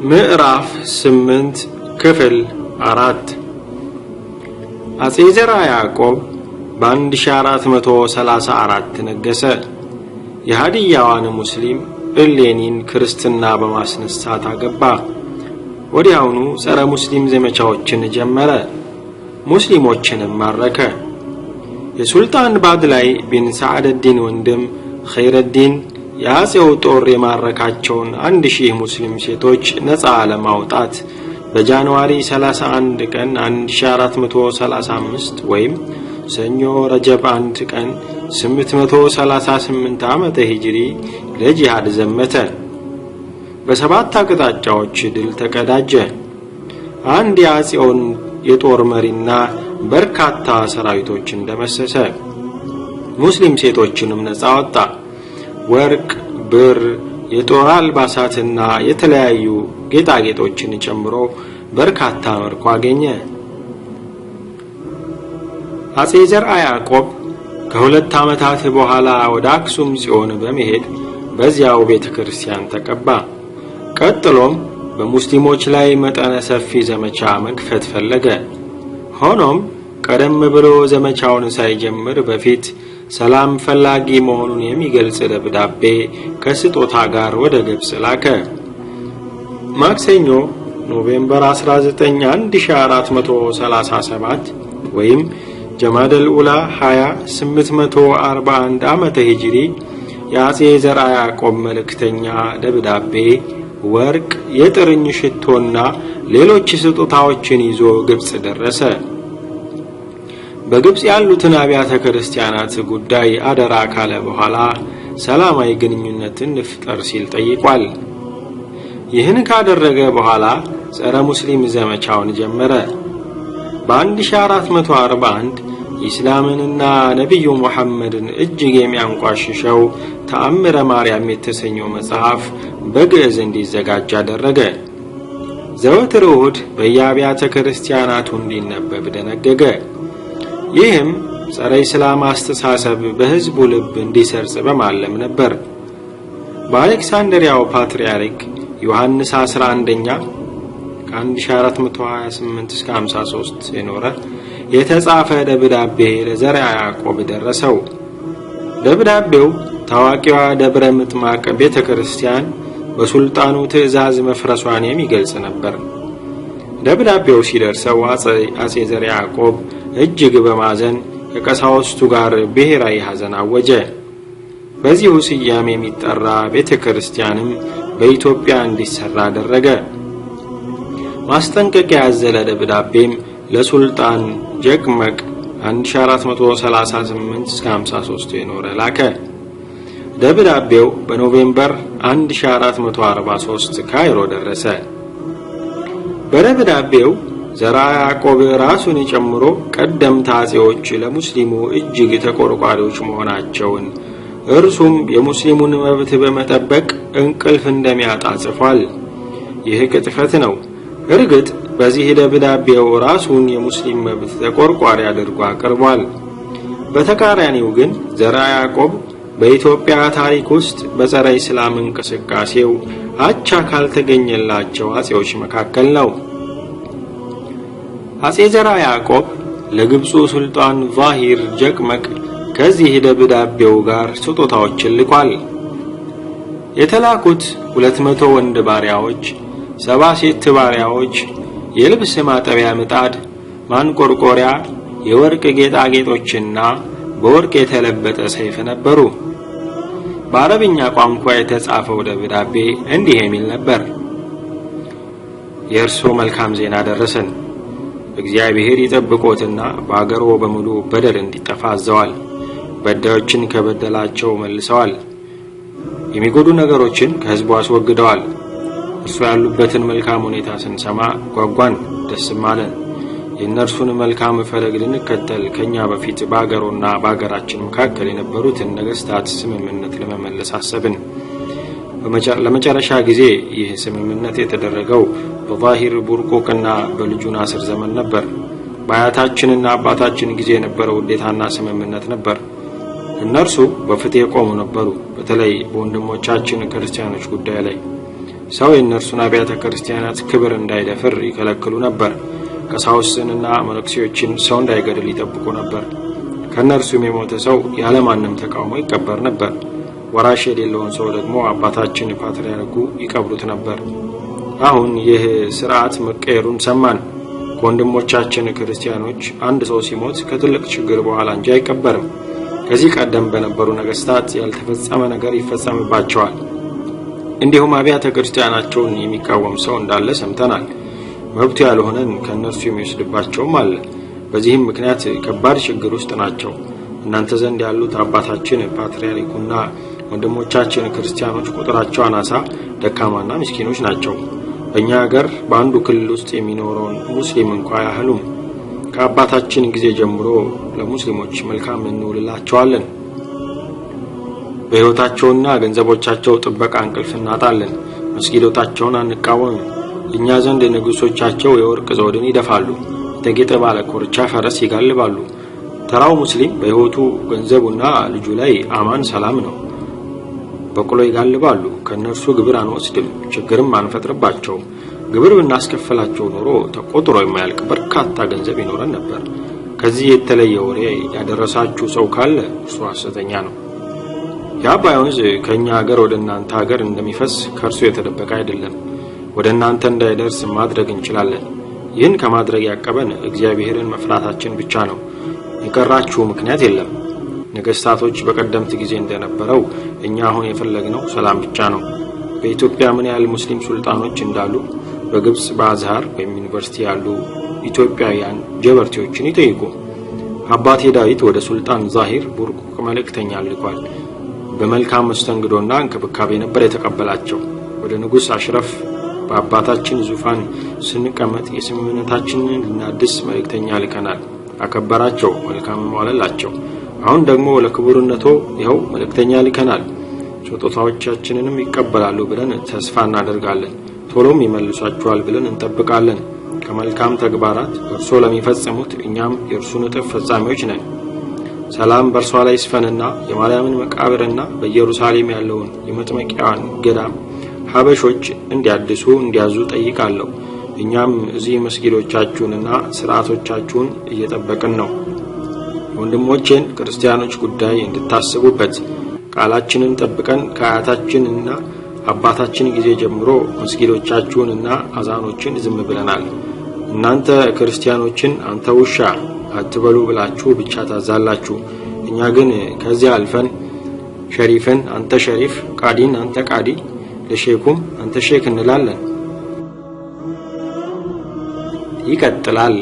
ምዕራፍ 8 ክፍል 4 አጼ ዘርዓ ያዕቆብ በ1434 ነገሰ። የሃዲያዋን ሙስሊም እሌኒን ክርስትና በማስነሳት አገባ። ወዲያውኑ ጸረ ሙስሊም ዘመቻዎችን ጀመረ። ሙስሊሞችንም ማረከ። የሱልጣን ባድላይ ቢን ሰዓደዲን ወንድም ኸይረዲን የአጼው ጦር የማረካቸውን 1000 ሙስሊም ሴቶች ነፃ ለማውጣት በጃንዋሪ 31 ቀን 1435 ወይም ሰኞ ረጀብ 1 ቀን 838 ዓመተ ሂጅሪ ለጂሃድ ዘመተ። በሰባት አቅጣጫዎች ድል ተቀዳጀ። አንድ የአጼውን የጦር መሪና በርካታ ሰራዊቶችን ደመሰሰ። ሙስሊም ሴቶችንም ነፃ አወጣ። ወርቅ፣ ብር፣ የጦር አልባሳትና የተለያዩ ጌጣጌጦችን ጨምሮ በርካታ ምርኮ አገኘ። አጼ ዘርዓ ያዕቆብ ከ2 ዓመታት በኋላ ወደ አክሱም ጽዮን በመሄድ በዚያው ቤተክርስቲያን ተቀባ። ቀጥሎም በሙስሊሞች ላይ መጠነ ሰፊ ዘመቻ መክፈት ፈለገ። ሆኖም ቀደም ብሎ ዘመቻውን ሳይጀምር በፊት ሰላም ፈላጊ መሆኑን የሚገልጽ ደብዳቤ ከስጦታ ጋር ወደ ግብጽ ላከ። ማክሰኞ ኖቬምበር 19 1437 ወይም ጀማደል ኡላ 2841 ዓመተ ሂጅሪ የአጼ ዘርዓ ያዕቆብ መልእክተኛ ደብዳቤ ወርቅ፣ የጥርኝ ሽቶና ሌሎች ስጦታዎችን ይዞ ግብጽ ደረሰ። በግብጽ ያሉትን አብያተ ክርስቲያናት ጉዳይ አደራ ካለ በኋላ ሰላማዊ ግንኙነትን እንፍጠር ሲል ጠይቋል። ይህን ካደረገ በኋላ ጸረ ሙስሊም ዘመቻውን ጀመረ። በ1441 ኢስላምንና ነብዩ መሐመድን እጅግ የሚያንቋሽሸው ተአምረ ማርያም የተሰኘው መጽሐፍ በግዕዝ እንዲዘጋጅ አደረገ። ዘወትር እሁድ በየአብያተ ክርስቲያናቱ እንዲነበብ ደነገገ። ይህም ጸረ ኢስላም አስተሳሰብ በህዝቡ ልብ እንዲሰርጽ በማለም ነበር። በአሌክሳንድሪያው ፓትርያርክ ዮሐንስ 11ኛ ከ1428 እስከ 53 የኖረ የተጻፈ ደብዳቤ ለዘርዓ ያዕቆብ ደረሰው። ደብዳቤው ታዋቂዋ ደብረ ምጥማቅ ቤተክርስቲያን በሱልጣኑ ትዕዛዝ መፍረሷን የሚገልጽ ነበር። ደብዳቤው ሲደርሰው አጼ ዘርዓ ያዕቆብ እጅግ በማዘን ከቀሳውስቱ ጋር ብሔራዊ ሐዘን አወጀ። በዚሁ ስያሜ የሚጠራ ቤተክርስቲያንም በኢትዮጵያ እንዲሰራ አደረገ። ማስጠንቀቂያ ያዘለ ደብዳቤም ለሱልጣን ጀቅመቅ 1438 እስከ 53 የኖረ ላከ። ደብዳቤው በኖቬምበር 1443 ካይሮ ደረሰ። በደብዳቤው ዘርዓ ያዕቆብ ራሱን ጨምሮ ቀደምት አጼዎች ለሙስሊሙ እጅግ ተቆርቋሪዎች መሆናቸውን እርሱም የሙስሊሙን መብት በመጠበቅ እንቅልፍ እንደሚያጣ ጽፏል። ይህ ቅጥፈት ነው። እርግጥ በዚህ ደብዳቤው ራሱን የሙስሊም መብት ተቆርቋሪ አድርጎ አቅርቧል። በተቃራኒው ግን ዘርዓ ያዕቆብ በኢትዮጵያ ታሪክ ውስጥ በጸረ ኢስላም እንቅስቃሴው አቻ ካልተገኘላቸው አጼዎች መካከል ነው። አጼ ዘርዓ ያዕቆብ ለግብፁ ሱልጣን ዛሂር ጀቅመቅ ከዚህ ደብዳቤው ጋር ስጦታዎችን ልኳል። የተላኩት 200 ወንድ ባሪያዎች፣ 70 ሴት ባሪያዎች፣ የልብስ ማጠቢያ ምጣድ፣ ማንቆርቆሪያ፣ የወርቅ ጌጣጌጦችና በወርቅ የተለበጠ ሰይፍ ነበሩ። በአረብኛ ቋንቋ የተጻፈው ደብዳቤ እንዲህ የሚል ነበር። የእርሶ መልካም ዜና ደረሰን። እግዚአብሔር ይጠብቆትና በአገሮ በሙሉ በደል እንዲጠፋ አዘዋል። በዳዮችን ከበደላቸው መልሰዋል። የሚጎዱ ነገሮችን ከህዝቡ አስወግደዋል። እርሱ ያሉበትን መልካም ሁኔታ ስንሰማ ጓጓን፣ ደስም አለን። የእነርሱን መልካም ፈለግ ልንከተል ከኛ በፊት በአገሮና በአገራችን መካከል የነበሩትን ነገስታት ስምምነት ለመመለስ አሰብን። ለመጨረሻ ጊዜ ይህ ስምምነት የተደረገው በዛሂር ቡርቁቅና በልጁ ናስር ዘመን ነበር። በአያታችንና አባታችን ጊዜ የነበረው ውዴታና ስምምነት ነበር። እነርሱ በፍትህ የቆሙ ነበሩ። በተለይ በወንድሞቻችን ክርስቲያኖች ጉዳይ ላይ ሰው የእነርሱን አብያተ ክርስቲያናት ክብር እንዳይደፍር ይከለክሉ ነበር። ቀሳውስትንና መነኩሴዎችን ሰው እንዳይገድል ይጠብቁ ነበር። ከእነርሱም የሞተ ሰው ያለማንም ተቃውሞ ይቀበር ነበር። ወራሽ የሌለውን ሰው ደግሞ አባታችን ፓትርያርኩ ይቀብሩት ነበር። አሁን ይህ ስርዓት መቀየሩን ሰማን። ከወንድሞቻችን ክርስቲያኖች አንድ ሰው ሲሞት ከትልቅ ችግር በኋላ እንጂ አይቀበርም። ከዚህ ቀደም በነበሩ ነገስታት ያልተፈጸመ ነገር ይፈጸምባቸዋል። እንዲሁም አብያተ ክርስቲያናቸውን የሚቃወም ሰው እንዳለ ሰምተናል። መብቱ ያልሆነን ከእነርሱ የሚወስድባቸውም አለ። በዚህም ምክንያት ከባድ ችግር ውስጥ ናቸው። እናንተ ዘንድ ያሉት አባታችን ፓትርያርኩና ወንድሞቻችን ክርስቲያኖች ቁጥራቸው አናሳ፣ ደካማና ምስኪኖች ናቸው። በእኛ ሀገር በአንዱ ክልል ውስጥ የሚኖረውን ሙስሊም እንኳ ያህሉም። ከአባታችን ጊዜ ጀምሮ ለሙስሊሞች መልካም እንውልላቸዋለን። በሕይወታቸውና ገንዘቦቻቸው ጥበቃ እንቅልፍ እናጣለን። መስጊዶታቸውን አንቃወምም። እኛ ዘንድ ንጉሶቻቸው የወርቅ ዘውድን ይደፋሉ፣ የተጌጠ ባለ ኮርቻ ፈረስ ይጋልባሉ። ተራው ሙስሊም በሕይወቱ ገንዘቡና ልጁ ላይ አማን ሰላም ነው። በቅሎ ይጋልባሉ። ከእነርሱ ግብር አንወስድም፣ ችግርም አንፈጥርባቸው። ግብር ብናስከፍላቸው ኖሮ ተቆጥሮ የማያልቅ በርካታ ገንዘብ ይኖረን ነበር። ከዚህ የተለየ ወሬ ያደረሳችሁ ሰው ካለ እርሱ ሐሰተኛ ነው። የአባይ ወንዝ ከእኛ ሀገር ወደ እናንተ ሀገር እንደሚፈስ ከእርሱ የተደበቀ አይደለም። ወደ እናንተ እንዳይደርስ ማድረግ እንችላለን። ይህን ከማድረግ ያቀበን እግዚአብሔርን መፍራታችን ብቻ ነው። የቀራችሁ ምክንያት የለም። ነገስታቶች በቀደምት ጊዜ እንደነበረው እኛ አሁን የፈለግነው ሰላም ብቻ ነው። በኢትዮጵያ ምን ያህል ሙስሊም ሱልጣኖች እንዳሉ በግብጽ በአዝሃር ወይም ዩኒቨርሲቲ ያሉ ኢትዮጵያውያን ጀበርቲዎችን ይጠይቁ። አባቴ ዳዊት ወደ ሱልጣን ዛሂር ቡርቁቅ መልእክተኛ ልኳል። በመልካም መስተንግዶና እንክብካቤ ነበር የተቀበላቸው። ወደ ንጉስ አሽረፍ በአባታችን ዙፋን ስንቀመጥ የስምምነታችንን ልናድስ መልእክተኛ ልከናል። አከበራቸው፣ መልካምም ዋለላቸው። አሁን ደግሞ ለክቡርነቶ ይኸው መልእክተኛ ልከናል። ስጦታዎቻችንንም ይቀበላሉ ብለን ተስፋ እናደርጋለን። ቶሎም ይመልሷቸዋል ብለን እንጠብቃለን። ከመልካም ተግባራት እርሶ ለሚፈጽሙት እኛም የእርሱን እጥፍ ፈጻሚዎች ነን። ሰላም በእርሷ ላይ ይስፈንና የማርያምን መቃብርና በኢየሩሳሌም ያለውን የመጥመቂያዋን ገዳም ሀበሾች እንዲያድሱ እንዲያዙ ጠይቃለሁ። እኛም እዚህ መስጊዶቻችሁንና ስርዓቶቻችሁን እየጠበቅን ነው። ወንድሞቼን ክርስቲያኖች ጉዳይ እንድታስቡበት ቃላችንን ጠብቀን ከአያታችንና አባታችን ጊዜ ጀምሮ መስጊዶቻችሁንና አዛኖችን ዝም ብለናል። እናንተ ክርስቲያኖችን አንተ ውሻ አትበሉ ብላችሁ ብቻ ታዛላችሁ። እኛ ግን ከዚህ አልፈን ሸሪፍን አንተ ሸሪፍ፣ ቃዲን አንተ ቃዲ፣ ለሼኩም አንተ ሼክ እንላለን። ይቀጥላል።